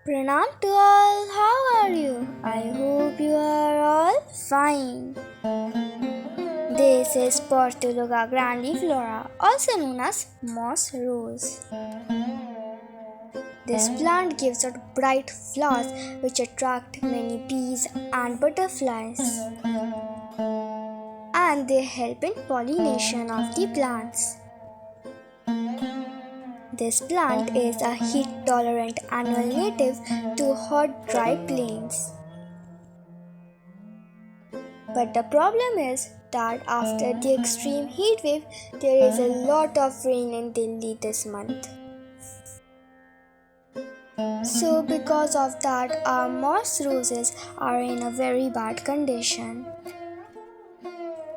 Pranam to all, how are you? I hope you are all fine. This is Portulaca grandiflora, also known as moss rose. This plant gives out bright flowers which attract many bees and butterflies, and they help in pollination of the plants. This plant is a heat-tolerant annual native to hot, dry plains. But the problem is that after the extreme heat wave, there is a lot of rain in Delhi this month. So because of that, our moss roses are in a very bad condition.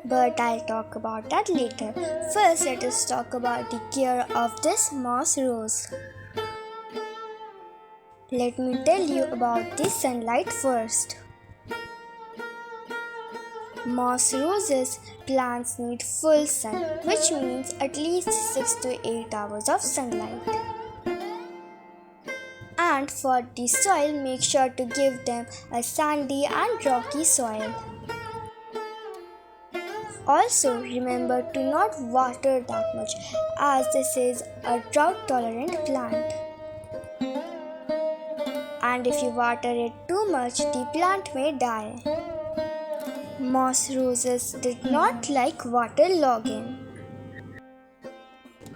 But I'll talk about that later. First, let us talk about the care of this moss rose. Let me tell you about the sunlight first. Moss roses plants need full sun, which means at least 6 to 8 hours of sunlight. And for the soil, make sure to give them a sandy and rocky soil. Also, remember to not water that much, as this is a drought-tolerant plant. And if you water it too much, the plant may die. Moss roses did not like waterlogging.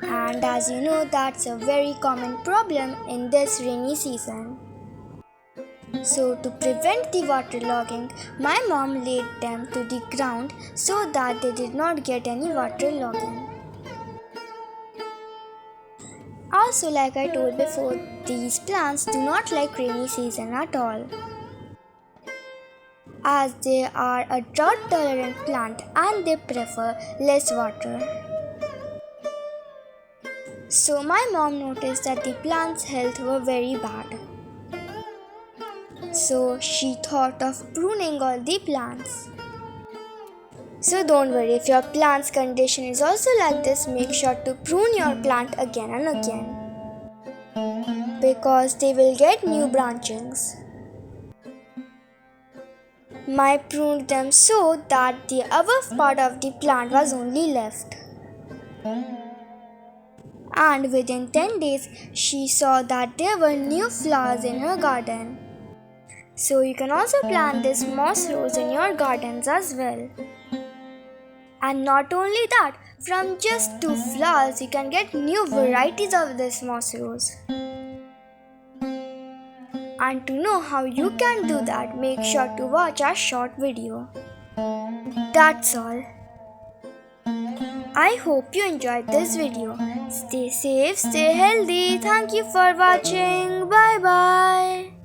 And as you know, that's a very common problem in this rainy season. So to prevent the waterlogging, my mom laid them to the ground so that they did not get any waterlogging. Also, like I told before, these plants do not like rainy season at all, as they are a drought-tolerant plant and they prefer less water. So my mom noticed that the plant's health were very bad. So she thought of pruning all the plants. So don't worry, if your plant's condition is also like this, make sure to prune your plant again and again, because they will get new branchings. I pruned them so that the above part of the plant was only left. And within 10 days, she saw that there were new flowers in her garden. So you can also plant this moss rose in your gardens as well. And not only that, from just 2 flowers, you can get new varieties of this moss rose. And to know how you can do that, make sure to watch our short video. That's all. I hope you enjoyed this video. Stay safe, stay healthy. Thank you for watching. Bye bye.